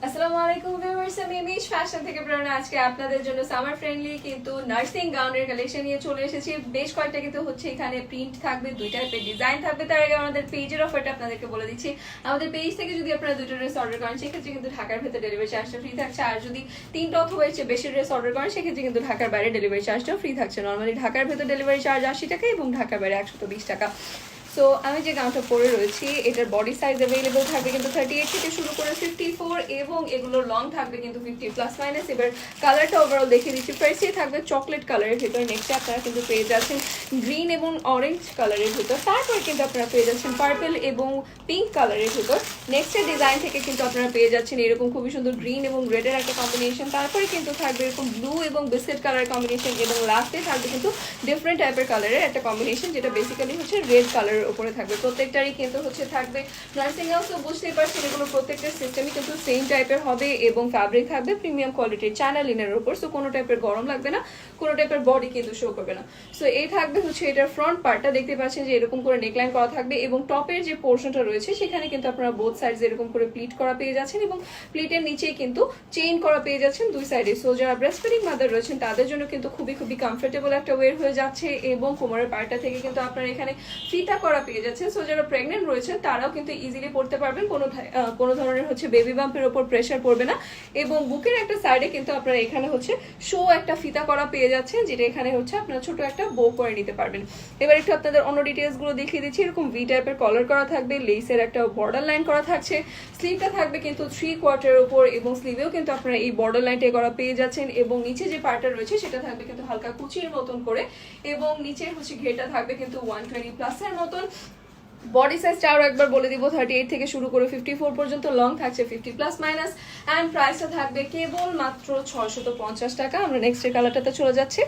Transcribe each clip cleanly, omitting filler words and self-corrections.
আসসালামু আলাইকুম ভিউয়ার্স, আমি মিশ ফ্যাশন থেকে প্রেরণা। আজকে আপনাদের জন্য সামার ফ্রেন্ডলি কিন্তু নার্সিং গাউনের কালেকশন নিয়ে চলে এসেছি। বেশ কয়েকটা কিন্তু হচ্ছে এখানে প্রিন্ট থাকবে, দুই টাইপের ডিজাইন থাকবে। তার আগে আমাদের পেজের অফারটা আপনাদেরকে বলে দিচ্ছি। আমাদের পেজ থেকে যদি আপনারা দুটো ড্রেস অর্ডার করেন সেক্ষেত্রে কিন্তু ঢাকার ভেতরে ডেলিভারি চার্জটা ফ্রি থাকছে। আর যদি তিনটা অথবা এর চেয়ে বেশি ড্রেস অর্ডার করেন সেক্ষেত্রে কিন্তু ঢাকার বাইরে ডেলিভারি চার্জটাও ফ্রি থাকছে। নর্মালি ঢাকার ভেতর ডেলিভারি চার্জ 80 টাকা এবং ঢাকার বাইরে 120 টাকা। সো আমি যে গাউনটা পরে রয়েছি এটার বডি সাইজ অ্যাভেলেবল থাকবে কিন্তু 38 থেকে শুরু করে 54 এবং এগুলোর লং থাকবে কিন্তু 50 প্লাস মাইনাস। এবার কালারটা ওভারঅল দেখিয়ে দিচ্ছি। ফার্স্টে থাকবে চকলেট কালারের ভিতর, নেক্সটে আপনারা কিন্তু পেয়ে যাচ্ছেন গ্রিন এবং অরেঞ্জ কালারের ভিতর, তারপরে কিন্তু আপনারা পেয়ে যাচ্ছেন পার্পল এবং পিঙ্ক কালারের ভিতর। নেক্সটের ডিজাইন থেকে কিন্তু আপনারা পেয়ে যাচ্ছেন এরকম খুবই সুন্দর গ্রিন এবং রেডের একটা কম্বিনেশন, তারপরে কিন্তু থাকবে এরকম ব্লু এবং বিস্কিট কালার কম্বিনেশন এবং লাস্টে থাকবে কিন্তু ডিফারেন্ট টাইপের কালারের একটা কম্বিনেশন যেটা বেসিক্যালি হচ্ছে রেড কালার উপরে থাকবে। প্রত্যেকটারই কিন্তু হচ্ছে থাকবে নার্সিং হাউস, তো বুঝতেই পারছেন এগুলো প্রত্যেকটা সিস্টেমই কিন্তু সেম টাইপের হবে এবং ফ্যাব্রিক থাকবে প্রিমিয়াম কোয়ালিটির চায়না লিনের উপর। সো কোনো টাইপের গরম লাগবে না, কোনো টাইপের বডি কিন্তু শো করবে না। সো এই থাকবে হচ্ছে এটার ফ্রন্ট পার্টটা, দেখতে পাচ্ছেন যে এরকম করে নেকলাইন করা থাকবে এবং টপের যে পোর্শনটা রয়েছে সেখানে কিন্তু আপনারা বোথ সাইডে এরকম করে প্লিট করা পেয়ে যাচ্ছেন এবং প্লিটের নিচেই কিন্তু চেইন করা পেয়ে যাচ্ছেন দুই সাইডে। সো যারা ব্রেস্ট ফিডিং মাদার রয়েছেন তাদের জন্য কিন্তু খুবই কমফোর্টেবল একটা ওয়ের হয়ে যাচ্ছে এবং কোমরের পার্টটা থেকে কিন্তু আপনারা এখানে ফিতা করা পেয়ে যাচ্ছেন। সো যারা প্রেগনেন্ট রয়েছেন তারাও কিন্তু ইজিলি পড়তে পারবেন, কোনো ধরনের হচ্ছে বেবি বাম্পের উপর প্রেসার পড়বে না। এবং বুকের একটা সাইডে কিন্তু আপনারা এখানে হচ্ছে শো একটা ফিতা করা পেয়ে যাচ্ছেন যেটা এখানে হচ্ছে আপনারা ছোট একটা বো করে নিতে পারবেন। এবার একটু আপনাদের অন্য ডিটেলস গুলো দেখিয়ে দিচ্ছি। এরকম ভি টাইপের কলার করা থাকবে, লেসের একটা বর্ডার লাইন করা থাকছে, স্লিভটা থাকবে কিন্তু 3/4 উপর এবং স্লিভেও কিন্তু আপনারা এই বর্ডার লাইনটা করা পেয়ে যাচ্ছেন এবং নিচে যে পার্টটা রয়েছে সেটা থাকবে কিন্তু হালকা কুচির মতন করে এবং নিচের হচ্ছে ঘেরটা থাকবে কিন্তু 120 প্লাসের মতন। বডি সাইজটা আরো একবার বলে দিব, 38 থেকে শুরু করে 54 পর্যন্ত, লং থাকছে 50 প্লাস মাইনাস এন্ড প্রাইসটা থাকবে কেবল মাত্র 650 টাকা। আমরা নেক্সট এর কালারটাতে চলে যাচ্ছি।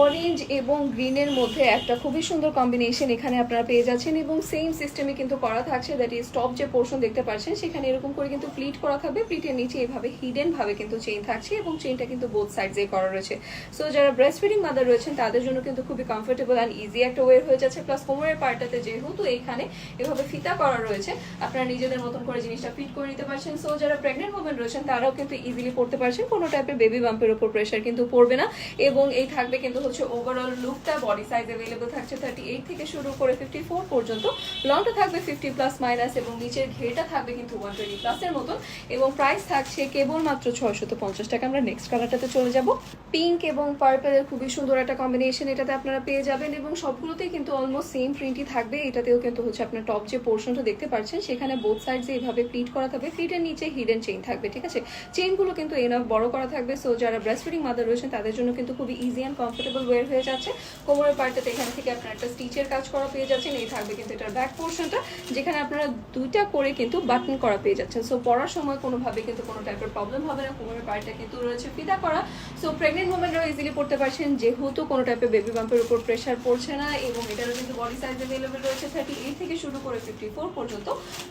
অরেঞ্জ এবং গ্রিনের মধ্যে একটা খুবই সুন্দর কম্বিনেশন এখানে আপনারা পেয়ে যাচ্ছেন এবং সেম সিস্টেমে কিন্তু করা থাকছে। দ্যাট ইজ টপ যে পোর্শন দেখতে পাচ্ছেন সেখানে এরকম করে কিন্তু প্লিট করা থাকবে, প্লিটের নিচে এইভাবে হিডেন ভাবে কিন্তু চেইন থাকছে এবং চেইনটা কিন্তু বোথ সাইডে করা রয়েছে। সো যারা ব্রেস্ট ফিডিং মাদার রয়েছেন তাদের জন্য কিন্তু খুবই কমফোর্টেবল এন্ড ইজি একটা ওয়ে হয়ে যাচ্ছে। প্লাস কোমরের পার্টটাতে যেহেতু এইখানে এভাবে ফিতা করা রয়েছে আপনারা নিজেদের মতন করে জিনিসটা ফিট করে নিতে পারছেন। সো যারা প্রেগনেন্ট ওমেন রয়েছেন তারাও কিন্তু ইজিলি পড়তে পারছেন, কোনো টাইপের বেবি বাম্পের উপর প্রেসার কিন্তু পড়বে না। এবং এই থাকবে কিন্তু হচ্ছে ওভারঅল লুকটা, বডি সাইজ अवेलेबल থাকছে 38 থেকে শুরু করে 54 পর্যন্ত, লংটা থাকবে 50 প্লাস মাইনাস এবং নিচের ঘেরটা থাকবে কিন্তু 120 প্লাসের মতন এবং প্রাইস থাকছে কেবল মাত্র 650 টাকা। আমরা নেক্সট কালারটাতে চলে যাব। পিঙ্ক এবং পার্পলের খুবই সুন্দর একটা কম্বিনেশন এটাতে আপনারা পেয়ে যাবেন এবং সবগুলোতেই কিন্তু অলমোস্ট সেম প্রিন্টই থাকবে। এটাতেও কিন্তু হচ্ছে আপনার টপ যে পোর্শনটা দেখতে পাচ্ছেন সেখানে বোথ সাইডে এইভাবে প্লিট করা থাকবে, প্লিটের নিচে হিডেন চেইন থাকবে, ঠিক আছে। চেইনগুলো কিন্তু এনাফ বড় করা থাকবে। সো যারা ব্রেস্ট ফিডিং মাদার রয়েছেন তাদের জন্য কিন্তু খুবই ইজি অ্যান্ড কমফোর্টেবল ওয়্যার হয়ে যাচ্ছে। কোমরের পার্টটাতে এখান থেকে আপনারা একটা স্টিচের কাজ করা পেয়ে যাচ্ছেন। এই থাকবে কিন্তু এটার ব্যাক পোর্শনটা যেখানে আপনারা দুইটা করে কিন্তু বাটন করা পেয়ে যাচ্ছেন। সো পরার সময় কোনোভাবে কিন্তু কোনো টাইপের প্রবলেম হবে না। কোমরের পার্টটা কিন্তু রয়েছে ফিতা করা। সো প্রেগনেন্ট ওমেনরাও ইজিলি পড়তে পারছেন যেহেতু কোনো টাইপের বেবি বাম্পের উপর প্রেসার পড়ছে না এবং এটারও কিন্তু বডি সাইজ अवेलेबल রয়েছে 38 থেকে শুরু করে 54 পর্যন্ত,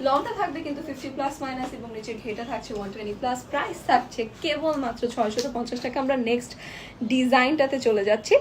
লংটা থাকবে কিন্তু 50 প্লাস মাইনাস এবং নিচের ঘেরটা থাকছে 120 প্লাস। প্রাইস থাকছে কেবল মাত্র 650 টাকা। আমরা নেক্সট ডিজাইনটাতে চলে যাচ্ছি।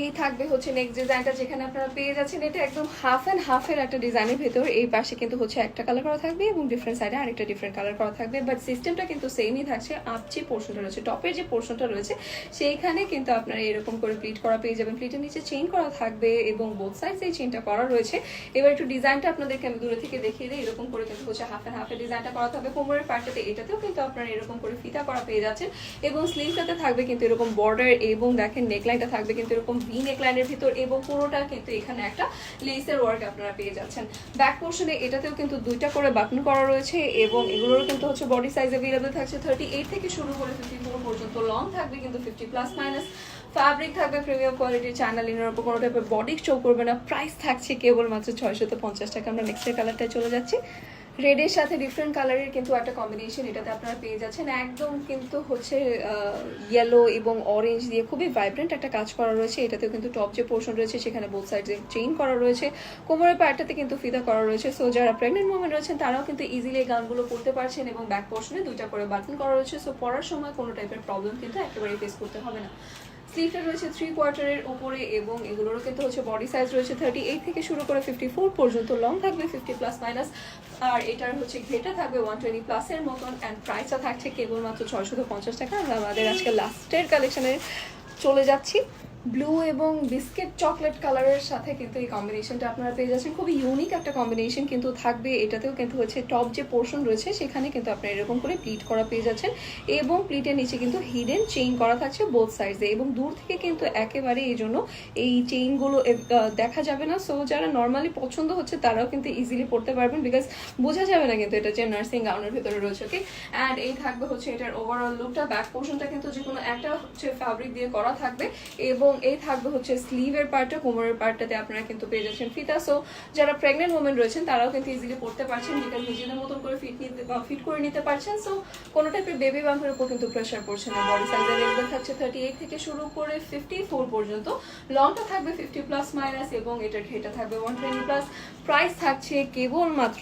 এই থাকবে হচ্ছে নেক্সট ডিজাইনটা যেখানে আপনারা পেয়ে যাচ্ছেন এটা একদম হাফ অ্যান্ড হাফের একটা ডিজাইনের ভেতর। এই পাশে কিন্তু হচ্ছে একটা কালার করা থাকবে এবং ডিফারেন্ট সাইডে আরেকটা ডিফারেন্ট কালার করা থাকবে, বাট সিস্টেমটা কিন্তু সেমই থাকছে। আপ যে পোর্শনটা রয়েছে, টপের যে পোর্শনটা রয়েছে সেইখানে কিন্তু আপনারা এরকম করে প্লিট করা পেয়ে যাবেন, প্লিটের নিচে চেইন করা থাকবে এবং বোথ সাইড এই চেইনটা করা রয়েছে। এবার একটু ডিজাইনটা আপনাদেরকে আমি দূরে থেকে দেখিয়ে দিই। এরকম করে কিন্তু হচ্ছে হাফ অ্যান্ড হাফের ডিজাইনটা করা থাকবে। কোমরের পার্টটাতে এটাতেও কিন্তু আপনারা এরকম করে ফিতা করা পেয়ে যাচ্ছেন এবং স্লিভটাতে থাকবে কিন্তু এরকম বর্ডার এবং দেখেন নেকলাইনটা থাকবে কিন্তু এরকম ভি নেকলাইনের এবং পুরোটা কিন্তু এখানে একটা লেসের ওয়ার্ক আপনারা পেয়ে যাচ্ছেন। ব্যাক পোর্শনে এটাতেও কিন্তু দুইটা করে বাটন করা রয়েছে এবং এগুলোর কিন্তু হচ্ছে বডি সাইজ अवेलेबल থাকছে 38 থেকে শুরু করে 54 পর্যন্ত, লং থাকবে কিন্তু 50 প্লাস মাইনাস। ফ্যাব্রিক থাকবে প্রিমিয়াম কোয়ালিটির চায়না লিনের উপর, কোনো টাইপের বডি শো করবে না। প্রাইস থাকছে কেবল মাত্র 650 টাকা। আমরা নেক্সট কালারটায় চলে যাচ্ছি। রেডের সাথে ডিফারেন্ট কালারের কিন্তু একটা কম্বিনেশন এটাতে আপনারা পেয়ে যাচ্ছেন। একদম কিন্তু হচ্ছে ইয়েলো এবং অরেঞ্জ দিয়ে খুবই ভাইব্রেন্ট একটা কাজ করা রয়েছে। এটাতেও কিন্তু টপ যে পোর্শন রয়েছে সেখানে বোথ সাইডে চেইন করা রয়েছে, কোমরের পার্টটাতে কিন্তু ফিতা করা রয়েছে। সো যারা প্রেগনেন্ট ওমেন রয়েছেন তারাও কিন্তু ইজিলি এই গানগুলো পড়তে পারছেন এবং ব্যাক পোর্শনে দুইটা করে বাটন করা রয়েছে। সো পরার সময় কোনো টাইপের প্রবলেম কিন্তু একেবারেই ফেস করতে হবে না। স্লিভটা রয়েছে 3/4 উপরে এবং এগুলোরও কিন্তু হচ্ছে বডি সাইজ রয়েছে 38 থেকে শুরু করে 54 পর্যন্ত, লং থাকবে 50 প্লাস মাইনাস, আর এটার হচ্ছে ঘেটা থাকবে 120 প্লাসের মতন, অ্যান্ড প্রাইসটা থাকছে কেবলমাত্র 650 টাকা। আমরা আমাদের আজকে লাস্টের কালেকশনে চলে যাচ্ছি। ব্লু এবং বিস্কিট চকলেট কালারের সাথে কিন্তু এই কম্বিনেশনটা আপনারা পেয়ে যাচ্ছেন, খুবই ইউনিক একটা কম্বিনেশন কিন্তু থাকবে। এটাতেও কিন্তু হচ্ছে টপ যে পোর্শন রয়েছে সেখানে কিন্তু আপনারা এরকম করে প্লিট করা পেয়ে যাচ্ছেন এবং প্লিটের নিচে কিন্তু হিডেন চেইন করা থাকছে বোথ সাইডে, এবং দূর থেকে কিন্তু একেবারে এই জন্য এই চেইনগুলো দেখা যাবে না। সো যারা নর্মালি পছন্দ হচ্ছে তারাও কিন্তু ইজিলি পড়তে পারবেন, বিকজ বোঝা যাবে না কিন্তু এটা যে নার্সিং গাউনের ভিতরে রয়েছে। ওকে, অ্যান্ড এই থাকবে হচ্ছে এটার ওভারঅল লুকটা। ব্যাক পোর্শনটা কিন্তু যে কোনো একটা হচ্ছে ফ্যাব্রিক দিয়ে করা থাকবে এবং এই থাকবে হচ্ছে স্লিভের পার্টটা, কোমরের পার্টটাতে আপনারা কিন্তু পেয়ে যাচ্ছেন ফিতা। সো যারা প্রেগনেন্ট ওমেন রয়েছেন তারাও কিন্তু ইজিলি পড়তে পারছেন, যেটা নিজেদের মতন করে ফিট করে নিতে পারছেন। সো কোনো টাইপের বেবি বাম্পের উপর কিন্তু প্রেশার পড়ছে না। বডি সাইজ অ্যাভেলেবল থাকছে 38 থেকে শুরু করে 54 পর্যন্ত, লংটা থাকবে 50 প্লাস মাইনাস এবং এটার ঘেটা থাকবে 120 প্লাস। প্রাইস থাকছে কেবলমাত্র